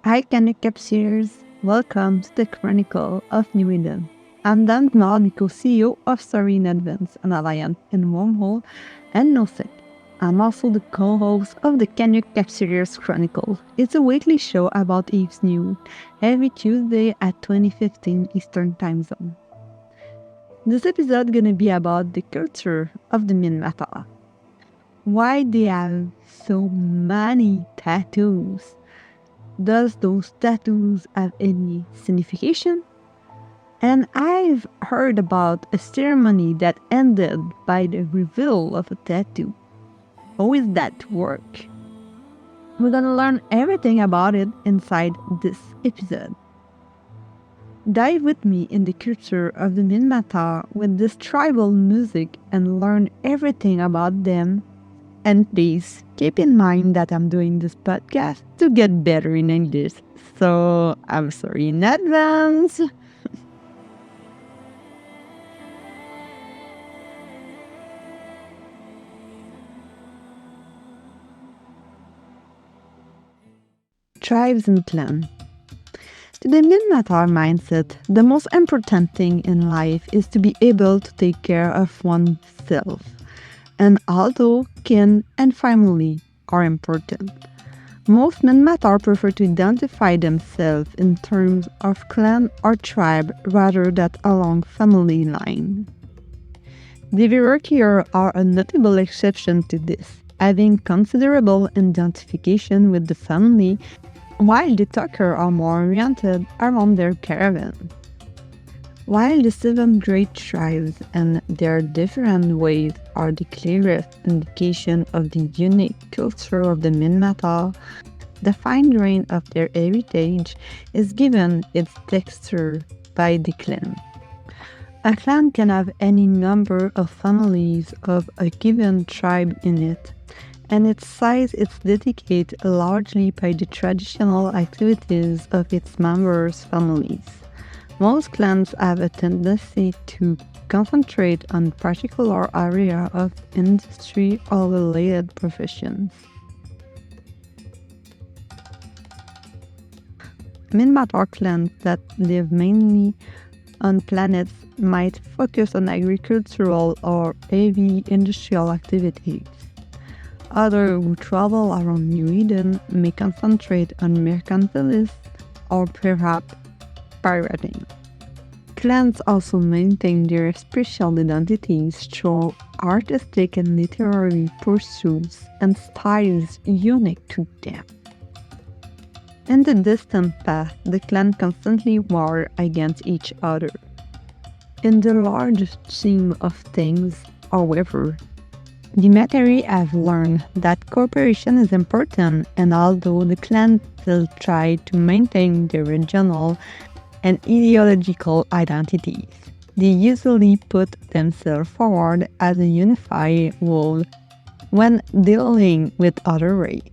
Hi, Canuck Capsules. Welcome to the Chronicle of New Eden. I'm Dan Marnico, CEO of Story in Advance, an alliance in Wormhole and Nosec. I'm also the co-host of the Canuck Capsules Chronicle. It's a weekly show about Eve's New, every Tuesday at 2015 Eastern Time Zone. This episode gonna be about the culture of the Minmatar. Why they have so many tattoos? Does those tattoos have any signification? And I've heard about a ceremony that ended by the reveal of a tattoo. How is that work? We're gonna learn everything about it inside this episode. Dive with me in the culture of the Minmatar with this tribal music and learn everything about them. And please keep in mind that I'm doing this podcast to get better in English. So I'm sorry in advance. Tribes and clans. To the Minmatar mindset, the most important thing in life is to be able to take care of oneself. And although kin and family are important, most Minmatar prefer to identify themselves in terms of clan or tribe rather than along family line. The Virokier are a notable exception to this, having considerable identification with the family, while the Tucker are more oriented around their caravan. While the 7 great tribes and their different ways are the clearest indication of the unique culture of the Minmatar, the fine grain of their heritage is given its texture by the clan. A clan can have any number of families of a given tribe in it, and its size is dedicated largely by the traditional activities of its members' families. Most clans have a tendency to concentrate on particular area of industry or related professions. Minmatar clans that live mainly on planets might focus on agricultural or heavy industrial activities. Others who travel around New Eden may concentrate on mercantilism or perhaps pirating. Clans also maintain their special identities through artistic and literary pursuits and styles unique to them. In the distant past, the clan constantly warred against each other. In the large scheme of things, however, the Matari have learned that cooperation is important, and although the clans still try to maintain their regional and ideological identities, they usually put themselves forward as a unified whole when dealing with other races.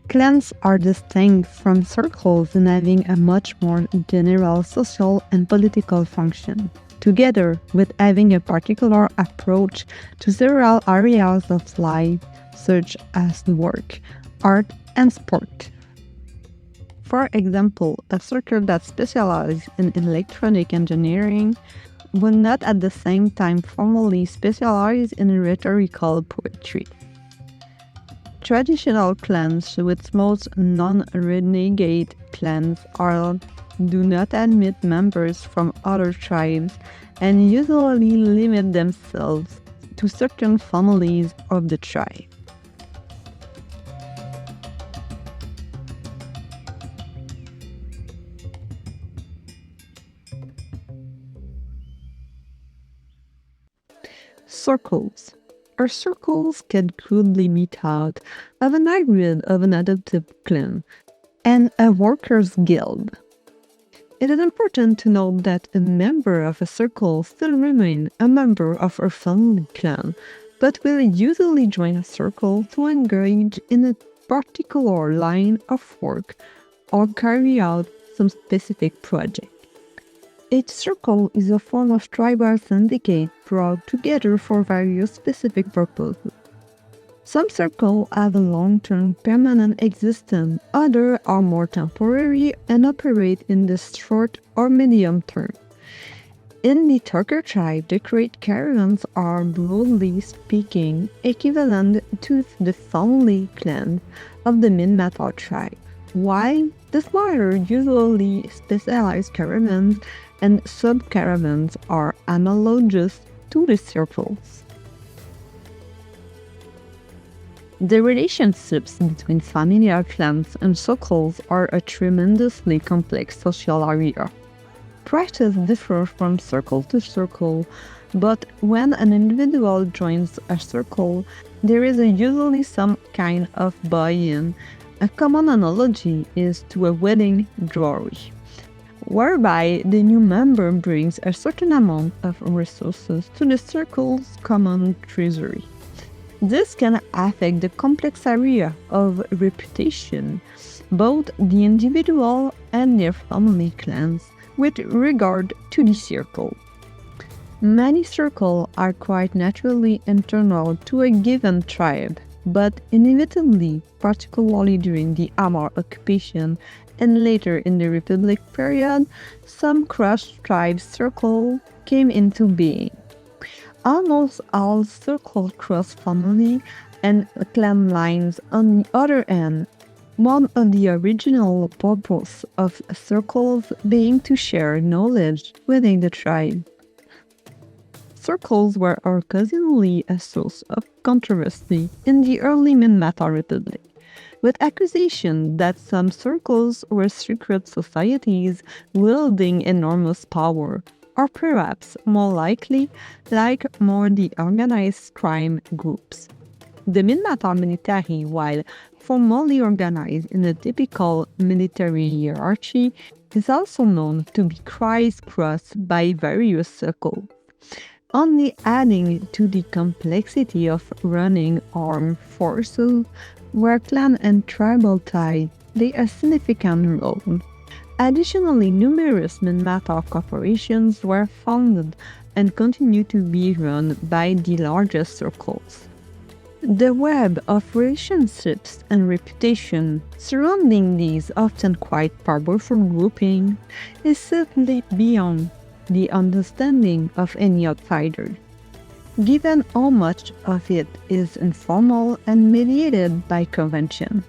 Clans are distinct from circles in having a much more general social and political function, together with having a particular approach to several areas of life such as work, art, and sport. For example, a circle that specializes in electronic engineering will not at the same time formally specialize in rhetorical poetry. Traditional clans with most non-renegade clans do not admit members from other tribes and usually limit themselves to certain families of the tribe. Circles. Our circles can crudely be thought of an hybrid of an adoptive clan and a workers' guild. It is important to note that a member of a circle still remains a member of our family clan, but will usually join a circle to engage in a particular line of work or carry out some specific project. Each circle is a form of tribal syndicate brought together for various specific purposes. Some circles have a long-term permanent existence, others are more temporary and operate in the short or medium term. In the Tucker tribe, the great caravans are, broadly speaking, equivalent to the family clans of the Minmatar tribe, while the smaller, usually specialized caravans and sub-caravans are analogous to the circles. The relationships between familiar clans and circles are a tremendously complex social area. Practice differs from circle to circle, but when an individual joins a circle, there is usually some kind of buy-in. A common analogy is to a wedding dowry, whereby the new member brings a certain amount of resources to the circle's common treasury. This can affect the complex area of reputation, both the individual and their family clans, with regard to the circle. Many circles are quite naturally internal to a given tribe, but inevitably, particularly during the Amarr occupation and later in the Republic period, some cross-tribe circles came into being. Almost all circles cross family and clan lines. On the other hand, one of the original purposes of circles being to share knowledge within the tribe. Circles were occasionally a source of controversy in the early Minmatar Republic, with accusations that some circles were secret societies wielding enormous power, or perhaps more likely, like more the organized crime groups. The Minmatar military, while formally organized in a typical military hierarchy, is also known to be crisscrossed by various circles, only adding to the complexity of running armed forces, where clan and tribal ties play a significant role. Additionally, numerous Minmatar corporations were founded and continue to be run by the largest circles. The web of relationships and reputation surrounding these often quite powerful groupings is certainly beyond the understanding of any outsider, given how much of it is informal and mediated by convention.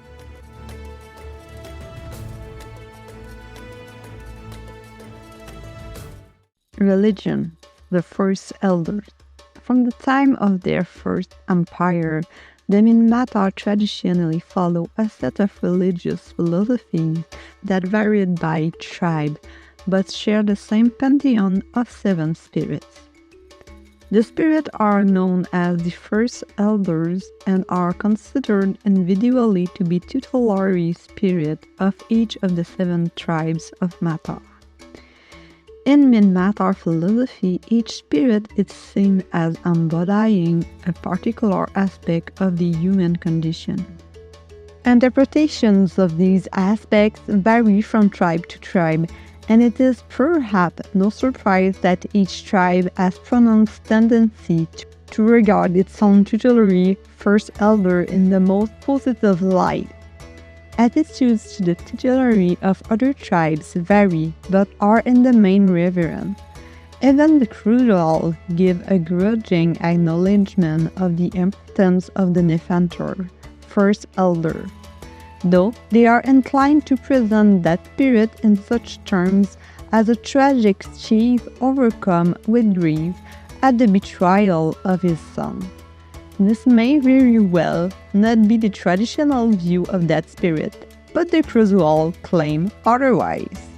Religion, the first elders. From the time of their first empire, the Minmatar traditionally follow a set of religious philosophies that varied by tribe, but share the same pantheon of 7 spirits. The spirits are known as the first elders and are considered individually to be tutelary spirits of each of the 7 tribes of Matar. In Minmatar philosophy, each spirit is seen as embodying a particular aspect of the human condition. Interpretations of these aspects vary from tribe to tribe, and it is perhaps no surprise that each tribe has pronounced tendency to regard its own tutelary first elder in the most positive light. Attitudes to the tutelary of other tribes vary, but are in the main reverent. Even the cruel give a grudging acknowledgement of the importance of the Minmatar first elder, though they are inclined to present that spirit in such terms as a tragic chief overcome with grief at the betrayal of his son. This may very well not be the traditional view of that spirit, but the cruel claim otherwise.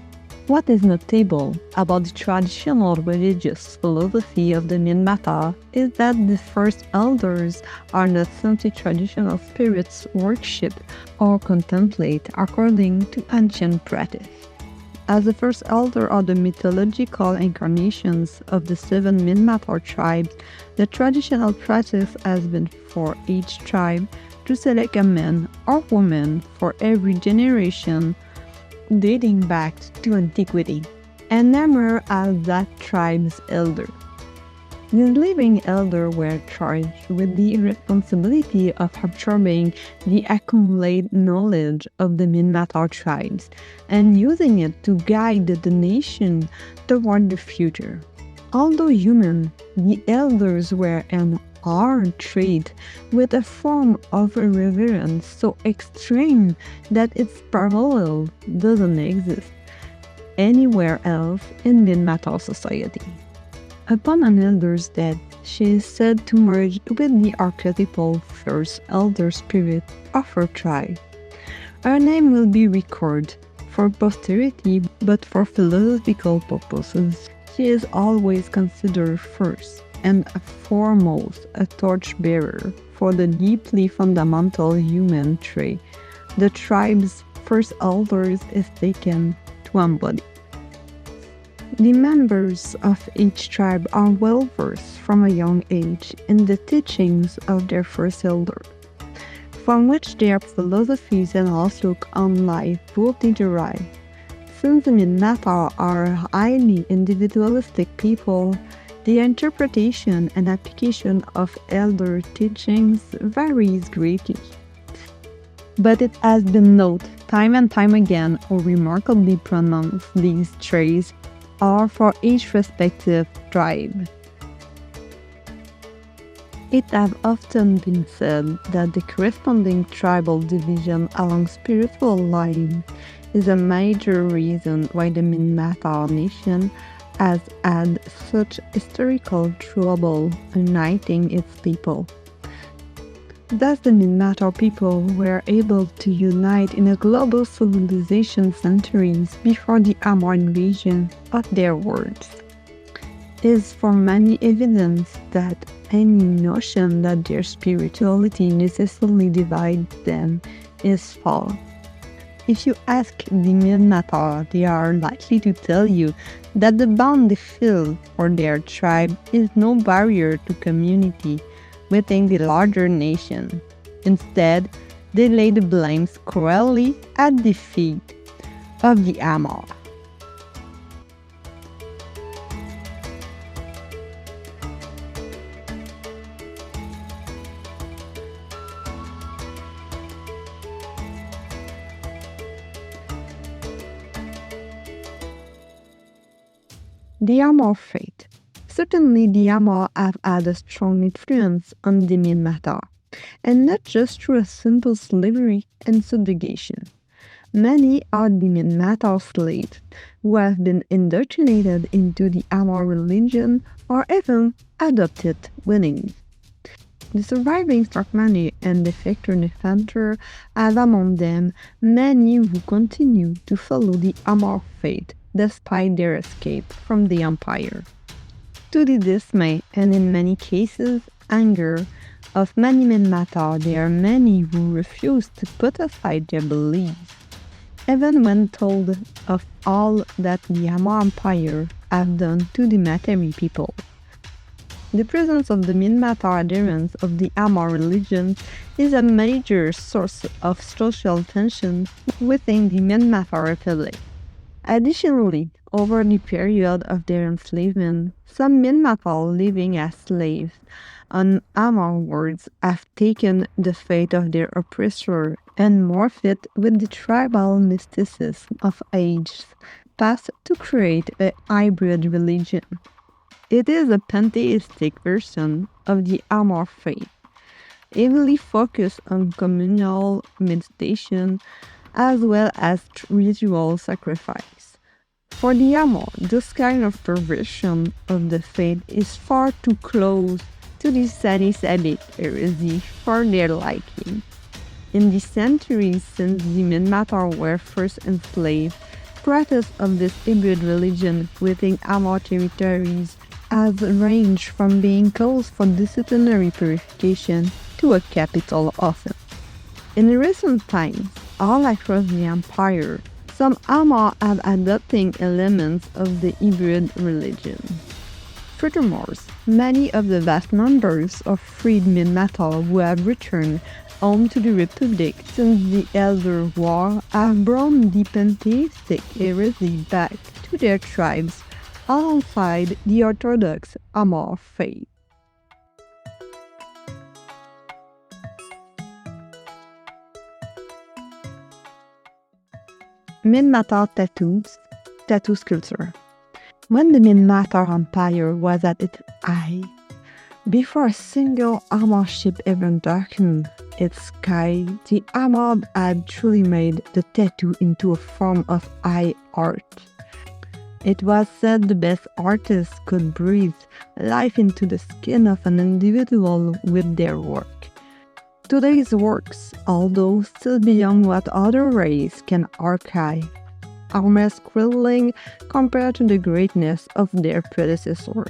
What is notable about the traditional religious philosophy of the Minmatar is that the first elders are not simply traditional spirits worshipped or contemplate according to ancient practice. As the first elder are the mythological incarnations of the 7 Minmatar tribes, the traditional practice has been for each tribe to select a man or woman for every generation dating back to antiquity, and Amarr as that tribe's elder. These living elders were charged with the responsibility of absorbing the accumulated knowledge of the Minmatar tribes and using it to guide the nation toward the future. Although human, the elders were and are treated with a form of reverence so extreme that its parallel doesn't exist anywhere else in Minmatar society. Upon an elder's death, she is said to merge with the archetypal first elder spirit of her tribe. Her name will be recorded for posterity, but for philosophical purposes, she is always considered first and foremost a torchbearer for the deeply fundamental human trait the tribe's first elders is taken to embody. The members of each tribe are well versed from a young age in the teachings of their first elder, from which their philosophies and outlook on life will be derived. Since the Minmatar are highly individualistic people, the interpretation and application of elder teachings varies greatly. But it has been noted time and time again how remarkably pronounced these traits are for each respective tribe. It has often been said that the corresponding tribal division along spiritual lines is a major reason why the Minmatar nation has had such historical trouble uniting its people. Thus the Minmatar people were able to unite in a global civilization centuries before the Amarr invasion of their worlds. It is for many evidence that any notion that their spirituality necessarily divides them is false. If you ask the Minmatar, they are likely to tell you that the bond they feel for their tribe is no barrier to community within the larger nation. Instead, they lay the blame squarely at the feet of the Amarr. The Amarr Faith. Certainly, the Amarr have had a strong influence on the Minmatar, and not just through a simple slavery and subjugation. Many are the Minmatar slaves who have been indoctrinated into the Amarr religion or even adopted willingly. The surviving Turkmeni and defector Nefanter have among them many who continue to follow the Amarr faith despite their escape from the empire. To the dismay and in many cases anger of many Minmatar, there are many who refuse to put aside their beliefs, even when told of all that the Amarr Empire have done to the Materi people. The presence of the Minmatar adherents of the Amarr religion is a major source of social tension within the Minmatar Republic. Additionally, over the period of their enslavement, some Minmatar living as slaves on Amarr worlds have taken the faith of their oppressor and morphed it with the tribal mysticism of ages past to create a hybrid religion. It is a pantheistic version of the Amarr faith, heavily focused on communal meditation as well as ritual sacrifice. For the Amarr, this kind of perversion of the faith is far too close to the Sadi-Sabic heresy for their liking. In the centuries since the Minmatar were first enslaved, practice of this hybrid religion within Amarr territories has ranged from being cause for disciplinary purification to a capital offense. In recent times, all across the empire, some Amarr have adopting elements of the hybrid religion. Furthermore, many of the vast numbers of freed Minmatar who have returned home to the Republic since the Elder War have brought the pantheistic heresy back to their tribes alongside the Orthodox Amarr Faith. Minmatar tattoo sculpture. When the Minmatar Empire was at its height, before a single Amarr ship even darkened its sky, the Amarr had truly made the tattoo into a form of high art. It was said the best artists could breathe life into the skin of an individual with their work. Today's works, although still beyond what other races can archive, are mere scribbling compared to the greatness of their predecessors.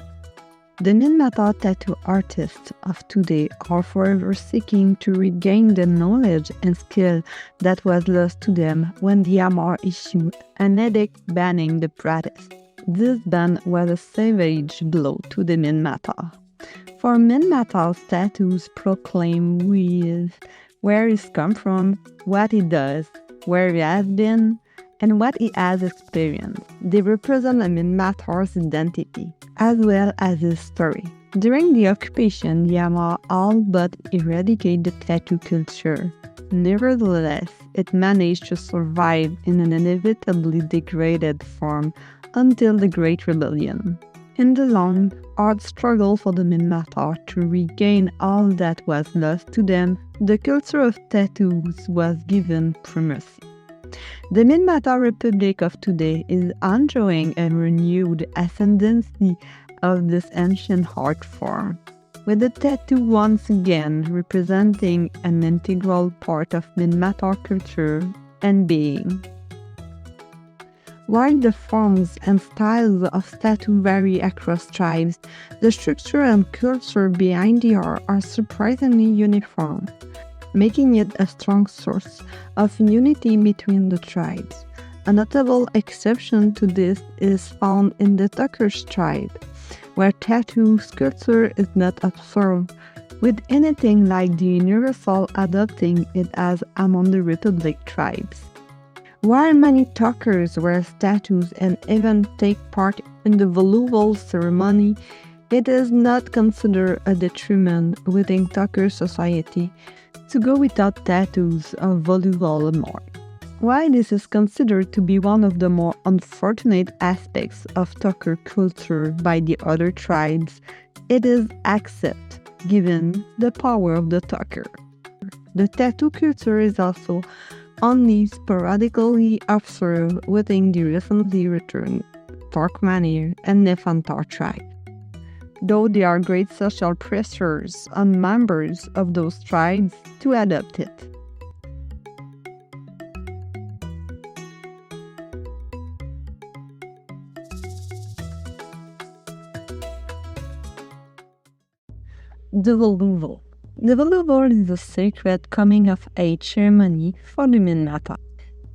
The Minmatar tattoo artists of today are forever seeking to regain the knowledge and skill that was lost to them when the Amarr issued an edict banning the practice. This ban was a savage blow to the Minmatar. For Minmatar's tattoos proclaim who he is, where he's come from, what he does, where he has been, and what he has experienced. They represent a Minmatar's identity, as well as his story. During the occupation, the Amarr all but eradicated the tattoo culture. Nevertheless, it managed to survive in an inevitably degraded form until the Great Rebellion. In the long, hard struggle for the Minmatar to regain all that was lost to them, the culture of tattoos was given primacy. The Minmatar Republic of today is enjoying a renewed ascendancy of this ancient art form, with the tattoo once again representing an integral part of Minmatar culture and being. While the forms and styles of tattoo vary across tribes, the structure and culture behind the art are surprisingly uniform, making it a strong source of unity between the tribes. A notable exception to this is found in the Tuckers tribe, where tattoo sculpture is not observed with anything like the universal adopting it as among the Republic tribes. While many Tuckers wear tattoos and even take part in the voluval ceremony, it is not considered a detriment within Tucker society to go without tattoos or voluval mark. While this is considered to be one of the more unfortunate aspects of Tucker culture by the other tribes, it is accepted given the power of the Tucker. The tattoo culture is also only sporadically observed within the recently returned Turkmeni and Minmatar tribe, though there are great social pressures on members of those tribes to adopt it. The voluval. The voluval is a sacred coming-of-age ceremony for the Minmatar.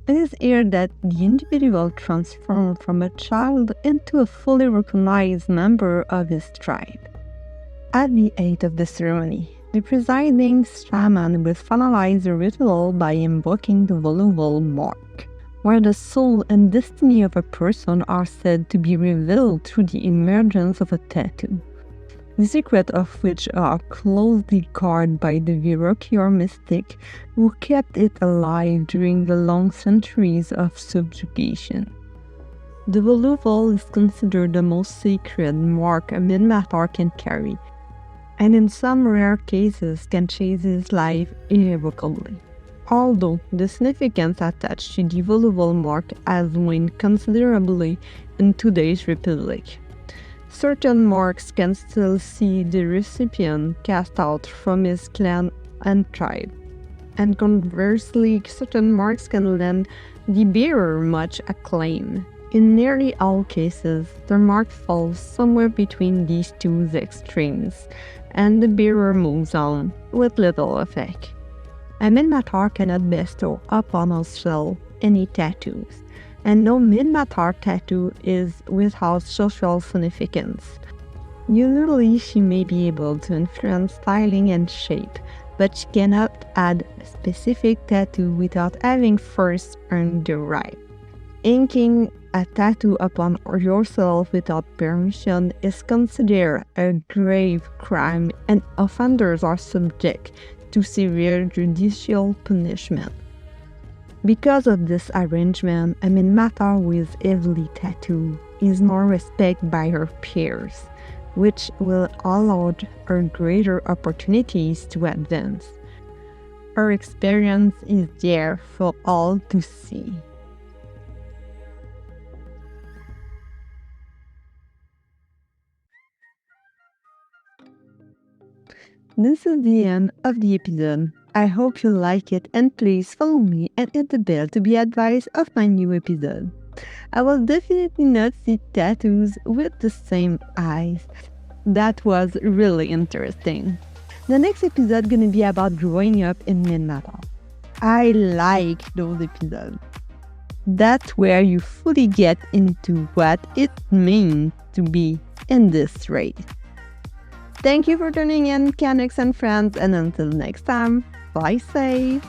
It is here that the individual transforms from a child into a fully recognized member of his tribe. At the end of the ceremony, the presiding shaman will finalize the ritual by invoking the voluval mark, where the soul and destiny of a person are said to be revealed through the emergence of a tattoo, the secret of which are closely guarded by the Viroqua mystic who kept it alive during the long centuries of subjugation. The voluval is considered the most sacred mark a Minmatar can carry, and in some rare cases can change his life irrevocably. Although the significance attached to the voluval mark has waned considerably in today's republic, certain marks can still see the recipient cast out from his clan and tribe, and conversely, certain marks can lend the bearer much acclaim. In nearly all cases, the mark falls somewhere between these two extremes, and the bearer moves on with little effect. A Minmatar cannot bestow upon herself any tattoos, and no Minmatar tattoo is without social significance. Usually she may be able to influence styling and shape, but she cannot add a specific tattoo without having first earned the right. Inking a tattoo upon yourself without permission is considered a grave crime and offenders are subject to severe judicial punishment. Because of this arrangement, a Minmatar with heavily tattooed is more respected by her peers, which will allow her greater opportunities to advance. Her experience is there for all to see. This is the end of the episode. I hope you like it and please follow me and hit the bell to be advised of my new episode. I will definitely not see tattoos with the same eyes. That was really interesting. The next episode gonna be about growing up in Minmatar. I like those episodes. That's where you fully get into what it means to be in this race. Thank you for tuning in, Canucks and friends, and until next time, fly safe!